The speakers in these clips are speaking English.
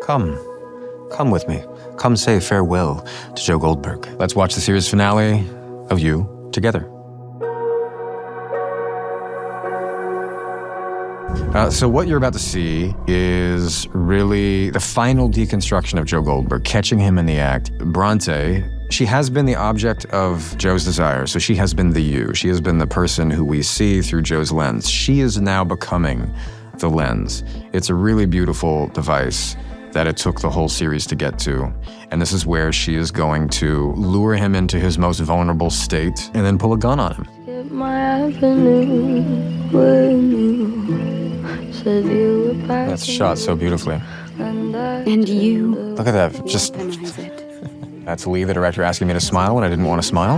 Come. Come with me. Come say farewell to Joe Goldberg. Let's watch the series finale of You together. So what you're about to see is really the final deconstruction of Joe Goldberg, catching him in the act. Bronte, she has been the object of Joe's desire, so she has been the you. She has been the person who we see through Joe's lens. She is now becoming the lens. It's a really beautiful device that it took the whole series to get to. And this is where she is going to lure him into his most vulnerable state and then pull a gun on him. That's shot so beautifully. And you. Look at that, just, that's Lee, the director, asking me to smile when I didn't want to smile.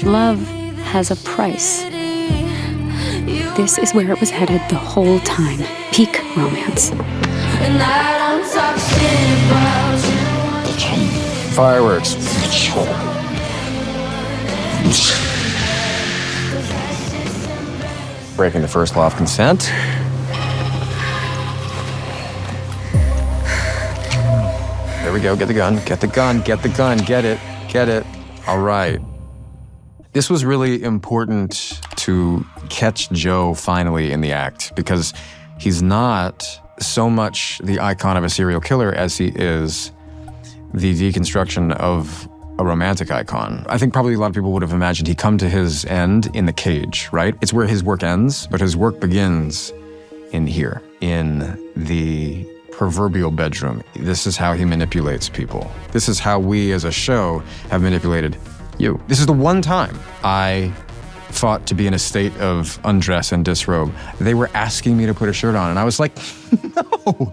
Love has a price. This is where it was headed the whole time. Peak romance. Fireworks. Breaking the first law of consent. There we go, get the gun, get the gun, get the gun, get it. All right. This was really important to catch Joe finally in the act because he's not so much the icon of a serial killer as he is the deconstruction of a romantic icon. I think probably a lot of people would have imagined he'd come to his end in the cage, right? It's where his work ends, but his work begins in here, in the proverbial bedroom. This is how he manipulates people. This is how we as a show have manipulated you. This is the one time I fought to be in a state of undress and disrobe. They were asking me to put a shirt on, and I was like, no,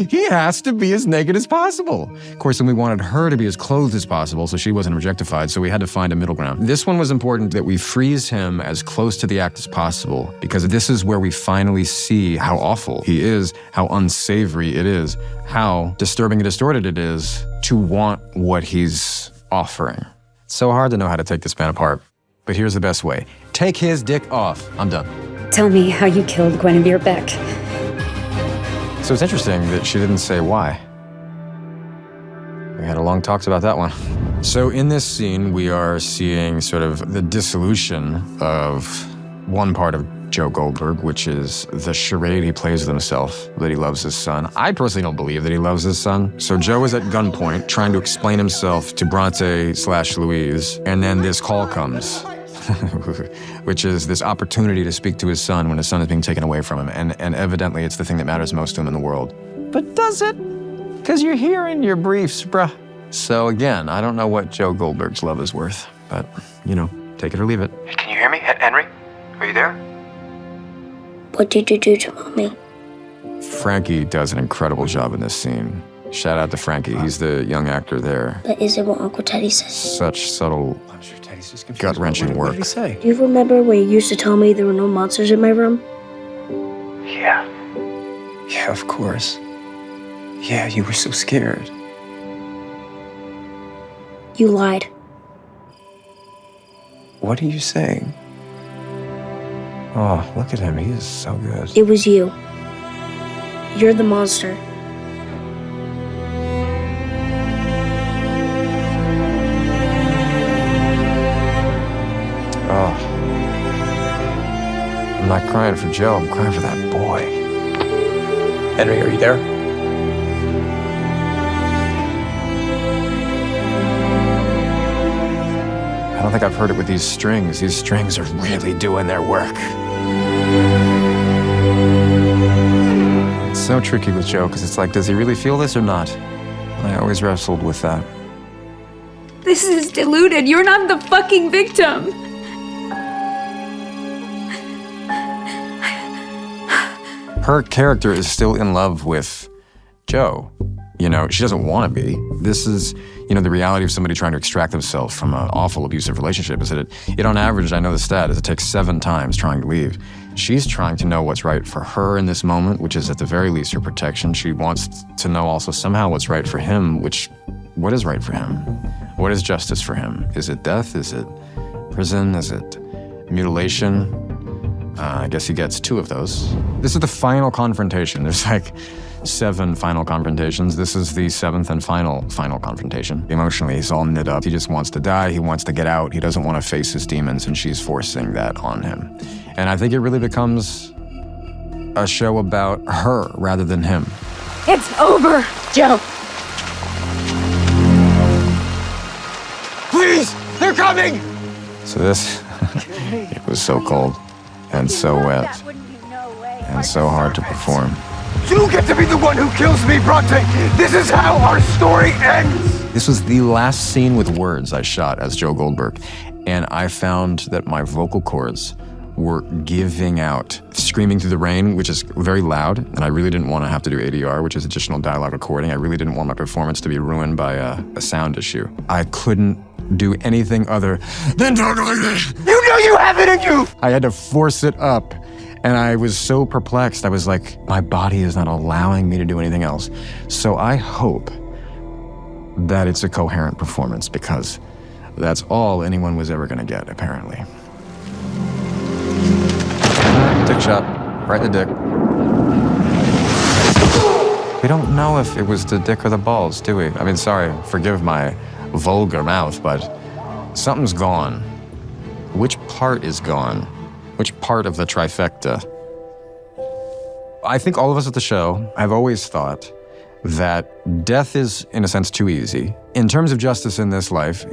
he has to be as naked as possible. Of course, then we wanted her to be as clothed as possible so she wasn't objectified, so we had to find a middle ground. This one was important that we freeze him as close to the act as possible, because this is where we finally see how awful he is, how unsavory it is, how disturbing and distorted it is to want what he's offering. It's so hard to know how to take this man apart. But here's the best way. Take his dick off. I'm done. Tell me how you killed Guinevere Beck. So it's interesting that she didn't say why. We had a long talks about that one. So in this scene, we are seeing sort of the dissolution of one part of Joe Goldberg, which is the charade he plays with himself, that he loves his son. I personally don't believe that he loves his son. So Joe is at gunpoint trying to explain himself to Bronte/Louise, and then this call comes, which is this opportunity to speak to his son when his son is being taken away from him. And evidently it's the thing that matters most to him in the world. But does it? Because you're here in your briefs, bruh. So again, I don't know what Joe Goldberg's love is worth, but, you know, take it or leave it. Can you hear me? Henry? Are you there? What did you do to Mommy? Frankie does an incredible job in this scene. Shout out to Frankie, he's the young actor there. That isn't what Uncle Teddy said. Such subtle, gut-wrenching work. What did he say? Do you remember when you used to tell me there were no monsters in my room? Yeah. Yeah, of course. Yeah, you were so scared. You lied. What are you saying? Oh, look at him, he is so good. It was you. You're the monster. Oh. I'm not crying for Joe, I'm crying for that boy. Henry, are you there? I don't think I've heard it with these strings. These strings are really doing their work. It's so tricky with Joe, because it's like, does he really feel this or not? I always wrestled with that. This is deluded. You're not the fucking victim. Her character is still in love with Joe. You know, she doesn't want to be. This is, you know, the reality of somebody trying to extract themselves from an awful abusive relationship is that it on average, I know the stat, is it takes 7 times trying to leave. She's trying to know what's right for her in this moment, which is at the very least her protection. She wants to know also somehow what's right for him, what is right for him? What is justice for him? Is it death? Is it prison? Is it mutilation? I guess he gets 2 of those. This is the final confrontation. There's like 7 final confrontations. This is the 7th and final confrontation. Emotionally, he's all knit up. He just wants to die. He wants to get out. He doesn't want to face his demons, and she's forcing that on him. And I think it really becomes a show about her rather than him. It's over, Joe. Please, they're coming! So this, it was so cold and so wet and so hard to perform. You get to be the one who kills me, Bronte! This is how our story ends! This was the last scene with words I shot as Joe Goldberg, and I found that my vocal cords were giving out, screaming through the rain, which is very loud, and I really didn't want to have to do ADR, which is additional dialogue recording. I really didn't want my performance to be ruined by a sound issue. I couldn't do anything other than talk like this. You know you have it in you! I had to force it up, and I was so perplexed. I was like, my body is not allowing me to do anything else. So I hope that it's a coherent performance, because that's all anyone was ever gonna get, apparently. Dick shot, right in the dick. We don't know if it was the dick or the balls, do we? I mean, sorry, forgive my vulgar mouth, but something's gone. Which part is gone? Which part of the trifecta? I think all of us at the show have always thought that death is, in a sense, too easy. In terms of justice in this life,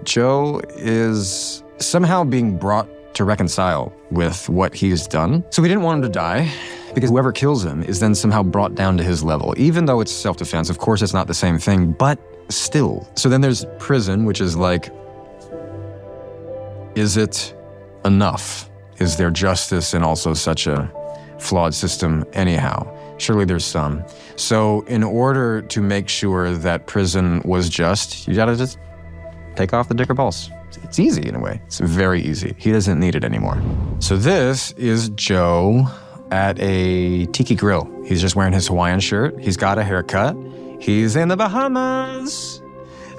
Joe is somehow being brought to reconcile with what he's done. So we didn't want him to die, because whoever kills him is then somehow brought down to his level. Even though it's self-defense, of course it's not the same thing, but still. So then there's prison, which is like, is it enough? Is there justice in also such a flawed system anyhow? Surely there's some. So in order to make sure that prison was just, you gotta just take off the dick or balls. It's easy in a way. It's very easy. He doesn't need it anymore. So this is Joe at a tiki grill. He's just wearing his Hawaiian shirt. He's got a haircut. He's in the Bahamas.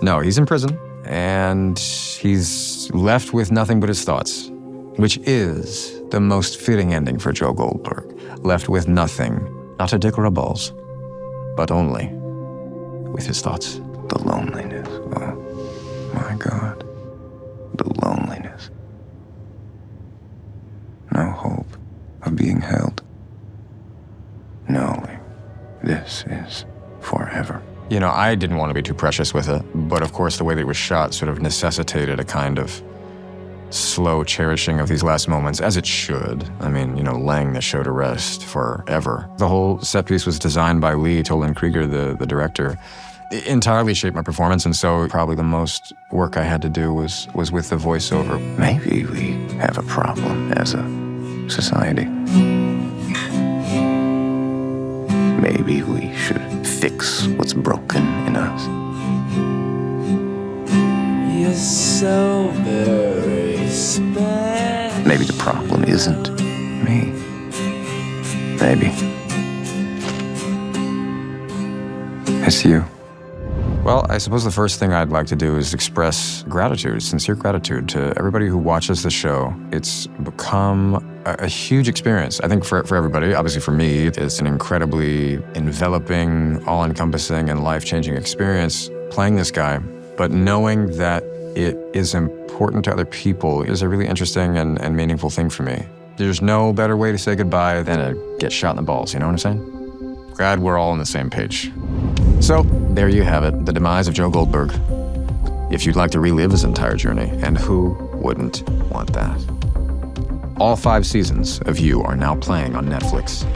No, he's in prison. And he's left with nothing but his thoughts, which is the most fitting ending for Joe Goldberg. Left with nothing, not a dick or a balls, but only with his thoughts. The loneliness. Oh, my God. The loneliness. No hope of being held. Knowing this is forever. You know, I didn't want to be too precious with it, but of course the way that it was shot sort of necessitated a kind of slow cherishing of these last moments, as it should. I mean, you know, laying the show to rest forever. The whole set piece was designed by Lee Toland Krieger, the director. It entirely shaped my performance, and so probably the most work I had to do was with the voiceover. Maybe we have a problem as a society. Maybe we should fix what's broken in us. You're so very special. Maybe the problem isn't me. Maybe it's you. Well, I suppose the first thing I'd like to do is express gratitude, sincere gratitude to everybody who watches the show. It's become a huge experience, I think, for everybody. Obviously for me, it's an incredibly enveloping, all-encompassing, and life-changing experience playing this guy. But knowing that it is important to other people is a really interesting and meaningful thing for me. There's no better way to say goodbye than to get shot in the balls, you know what I'm saying? Glad we're all on the same page. So, there you have it, the demise of Joe Goldberg. If you'd like to relive his entire journey, and who wouldn't want that? All 5 seasons of You are now playing on Netflix.